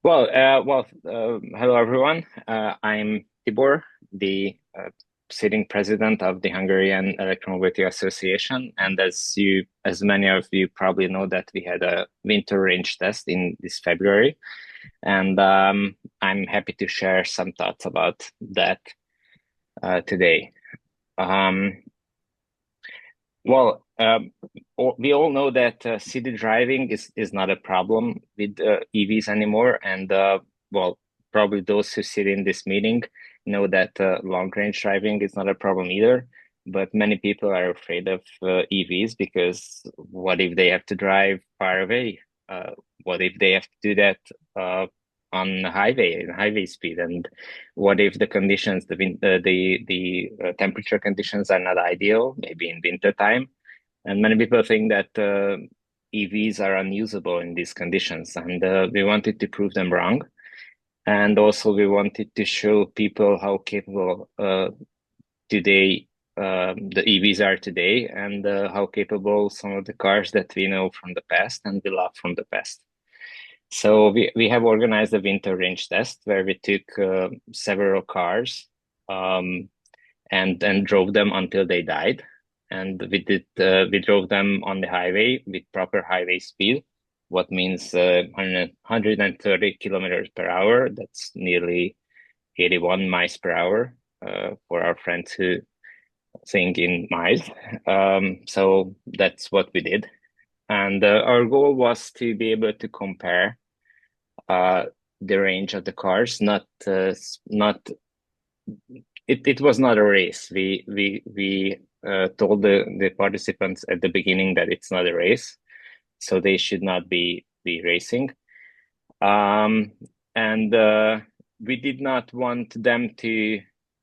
Hello everyone. I'm Tibor, the sitting president of the Hungarian Electromobility Association, and as many of you probably know, that we had a winter range test in this February, and I'm happy to share some thoughts about that today. Um, Well, we all know that city driving is not a problem with EVs anymore, and probably those who sit in this meeting know that long range driving is not a problem either. But many people are afraid of EVs because what if they have to drive far away? Uh, what if they have to do that uh, on the highway, in highway speed? And what if the conditions, the temperature conditions are not ideal, maybe in winter time? And many people think that EVs are unusable in these conditions, and we wanted to prove them wrong. And also, we wanted to show people how capable today the EVs are today, and how capable some of the cars that we know from the past and we love from the past. So we have organized a winter range test where we took several cars and drove them until they died. And we drove them on the highway with proper highway speed, what means 130 kilometers per hour. That's nearly 81 miles per hour for our friends who think in miles. So that's what we did. And our goal was to be able to compare uh, the range of the cars, not it was not a race. We told the participants at the beginning that it's not a race, so they should not be racing. Um, and we did not want them to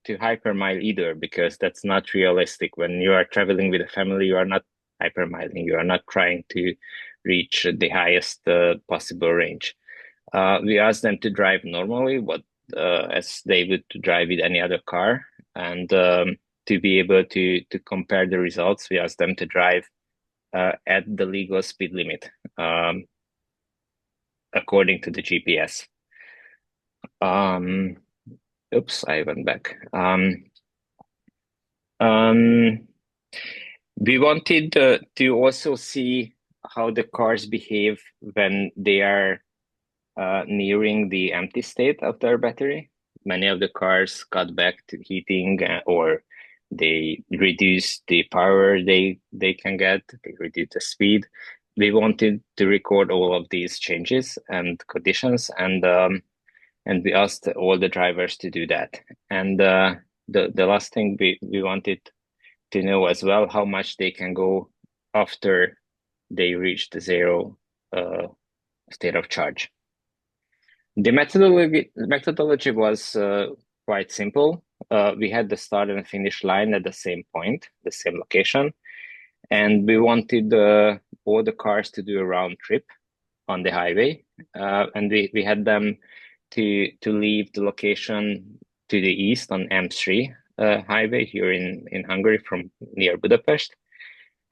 hypermile either, because that's not realistic. When you are traveling with a family, you are not hypermiling. You are not trying to reach the highest possible range. We asked them to drive normally, what as they would drive with any other car, and to be able to compare the results, we asked them to drive at the legal speed limit according to the GPS. Um, Oops, I went back. Um, we wanted to also see how the cars behave when they are nearing the empty state of their battery. Many of the cars cut back to heating, or they reduce the power they can get, they reduce the speed. We wanted to record all of these changes and conditions, and we asked all the drivers to do that. And the last thing we wanted to know as well, how much they can go after they reach the zero uh, state of charge. The methodology was quite simple. We had the start and finish line at the same point, the same location, and we wanted all the cars to do a round trip on the highway, and we had them to leave the location to the east on M3 highway here in Hungary from near Budapest,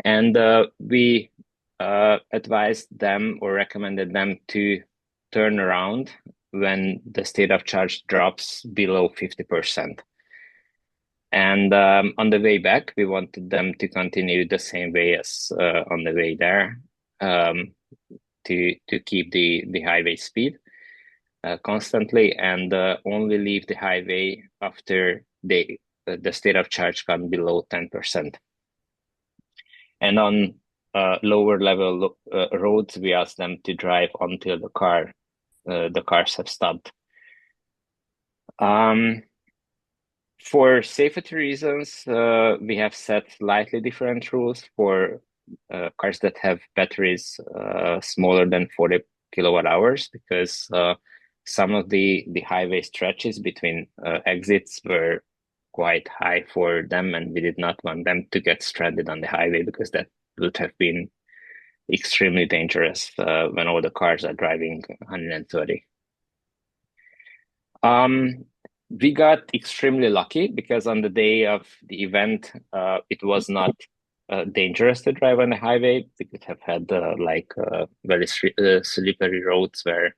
and we advised them or recommended them to turn around when the state of charge drops below 50%. And on the way back, we wanted them to continue the same way as on the way there, um, to keep the highway speed constantly, and only leave the highway after the state of charge got below 10%. And on lower level roads, we asked them to drive until the cars have stopped. For safety reasons, we have set slightly different rules for cars that have batteries smaller than 40 kilowatt hours, because some of the highway stretches between exits were quite high for them, and we did not want them to get stranded on the highway, because that would have been extremely dangerous when all the cars are driving 130. We got extremely lucky, because on the day of the event, it was not dangerous to drive on the highway. We could have had very slippery roads where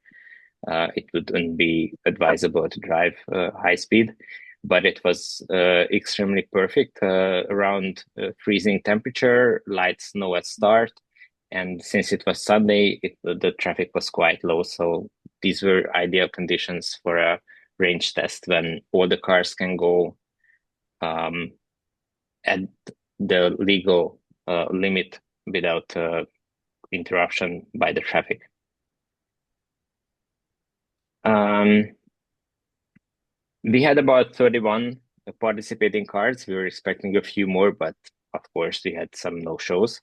it wouldn't be advisable to drive high speed. But it was extremely perfect around freezing temperature, light snow at start. And since it was Sunday, the traffic was quite low. So these were ideal conditions for a range test when all the cars can go um, at the legal limit without interruption by the traffic. Um, we had about 31 participating cars. We were expecting a few more, but of course we had some no-shows.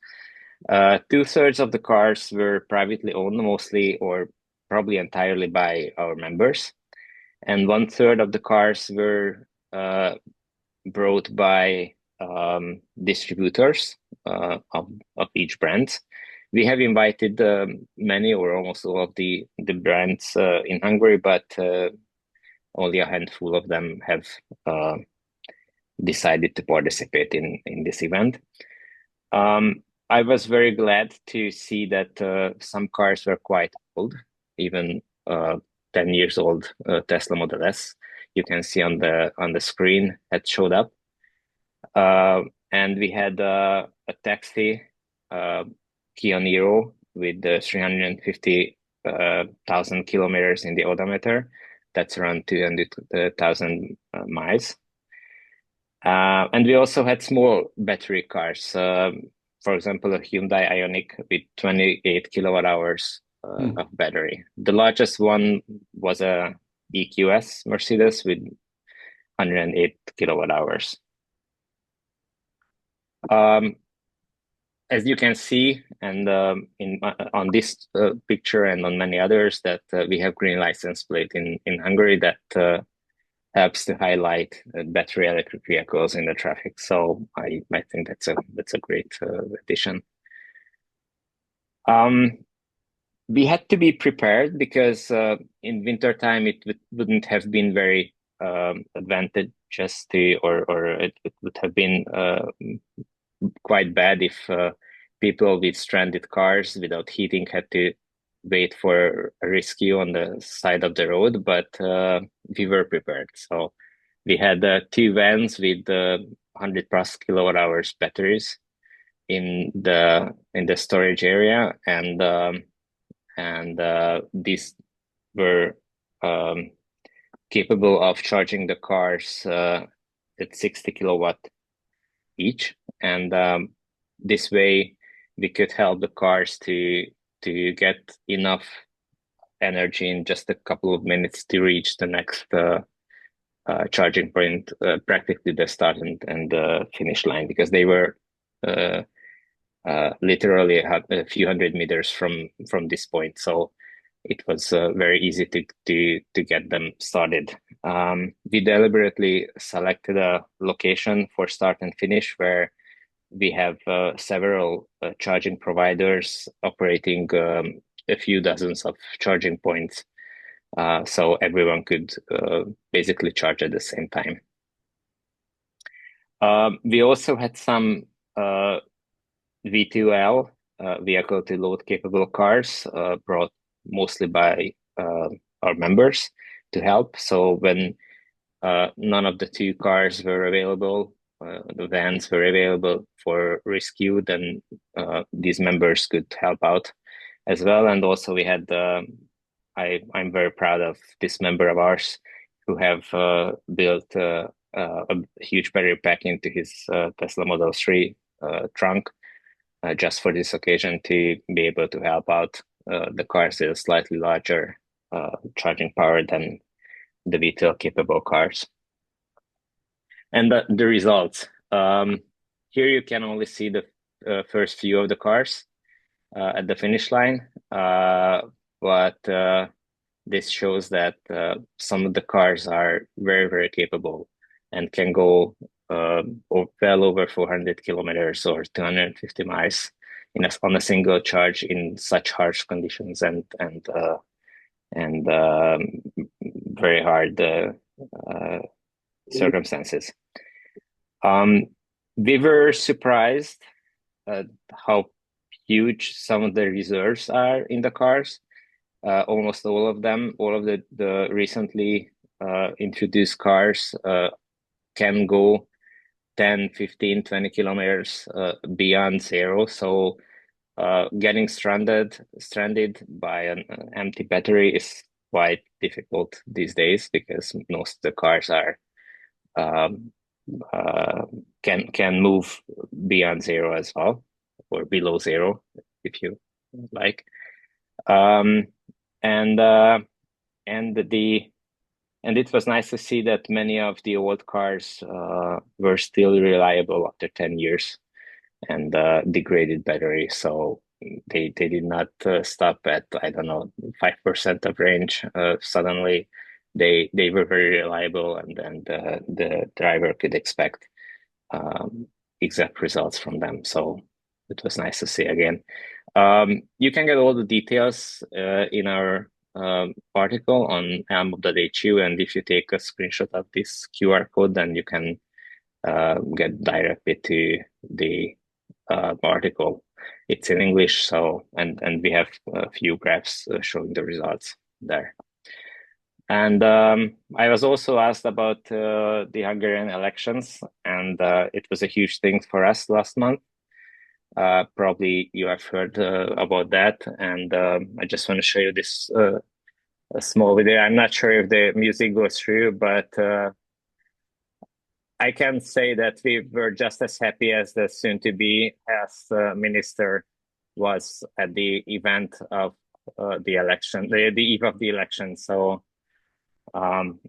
2/3 of the cars were privately owned, mostly or probably entirely by our members. And 1/3 of the cars were brought by distributors of each brand. We have invited many or almost all of the brands in Hungary, but only a handful of them have uh, decided to participate in this event. I was very glad to see that some cars were quite old, even 10 years old Tesla Model S. You can see on the screen had showed up. And we had a taxi, Kia Niro, with 350,000 kilometers in the odometer. That's around 200,000 miles. And we also had small battery cars. For example, a Hyundai Ioniq with 28 kilowatt hours of battery. The largest one was a EQS Mercedes with 108 kilowatt hours. As you can see, and on this picture and on many others, that we have green license plate in Hungary that helps to highlight battery electric vehicles in the traffic. So I think that's a great addition. We had to be prepared because in winter time it wouldn't have been very advantageous to, or it would have been quite bad if people with stranded cars without heating had to wait for a rescue on the side of the road, but we were prepared. So we had two vans with 100 plus kilowatt hours batteries in the storage area, and these were capable of charging the cars at 60 kilowatt each, and this way we could help the cars to get enough energy in just a couple of minutes to reach the next charging point, practically the start and finish line, because they were literally a few hundred meters from this point. So it was very easy to get them started. We deliberately selected a location for start and finish where we have several charging providers operating a few dozens of charging points, so everyone could basically charge at the same time. We also had some V2L, vehicle to load capable cars, brought mostly by our members to help. So when none of the two cars were available, the vans were available for rescue, then these members could help out as well. And also we had, I'm very proud of this member of ours who have built a huge battery pack into his Tesla Model 3 trunk just for this occasion to be able to help out the cars with a slightly larger charging power than the V2L capable cars. And the results. Here you can only see the first few of the cars at the finish line, but this shows that some of the cars are very, very capable and can go well over 400 kilometers or 250 miles on a single charge in such harsh conditions and very hard circumstances. We were surprised at how huge some of the reserves are in the cars. almost all of them, all of the recently introduced cars can go 10, 15, 20 kilometers beyond zero. So getting stranded by an empty battery is quite difficult these days because most of the cars are um, can move beyond zero as well, or below zero if you like. Um, and and the and it was nice to see that many of the old cars were still reliable after 10 years and degraded battery. So they did not stop at, I don't know, 5% of range. Suddenly they were very reliable, and then the driver could expect um, exact results from them. So it was nice to see again. You can get all the details in our article on elmob.hu, and if you take a screenshot of this QR code, then you can get directly to the article. It's in English, so and we have a few graphs showing the results there. And I was also asked about the Hungarian elections, and it was a huge thing for us last month. Probably you have heard about that, and I just want to show you this a small video. I'm not sure if the music goes through, but I can say that we were just as happy as the soon-to-be as minister was at the event of the election, the eve of the election. So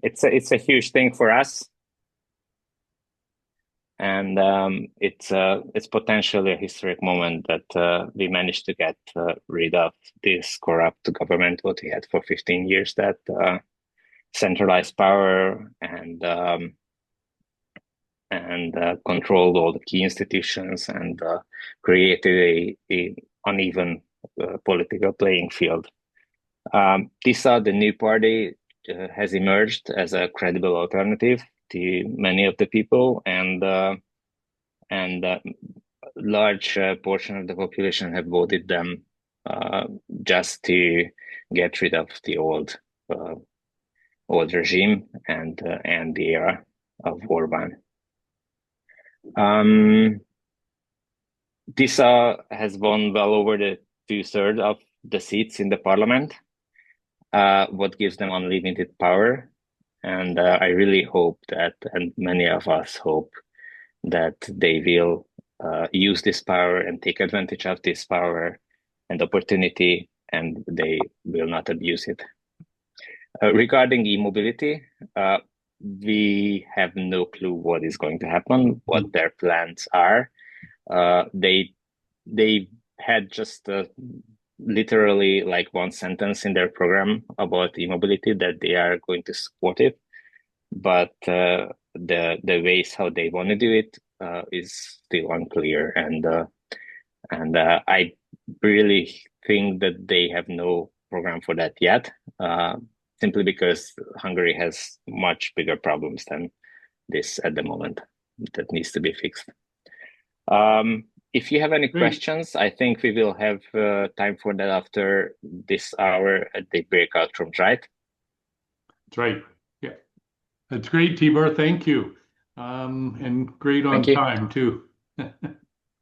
it's a huge thing for us, and it's potentially a historic moment that we managed to get rid of this corrupt government what we had for 15 years that centralized power and controlled all the key institutions and created a uneven political playing field. TISA, the new party, has emerged as a credible alternative to many of the people, and large portion of the population have voted them just to get rid of the old regime and the era of Orban. TISA has won well over the two-thirds of the seats in the parliament, what gives them unlimited power. And I really hope that, and many of us hope, that they will use this power and take advantage of this power and opportunity, and they will not abuse it. Regarding e-mobility, we have no clue what is going to happen, what their plans are. They had just literally like one sentence in their program about e-mobility that they are going to support it, but the ways how they want to do it is still unclear, and I really think that they have no program for that yet, simply because Hungary has much bigger problems than this at the moment that needs to be fixed. If you have any questions, I think we will have time for that after this hour at the breakout rooms, right? That's right. Yeah. That's great, Tibor. Thank you. And great on time, too.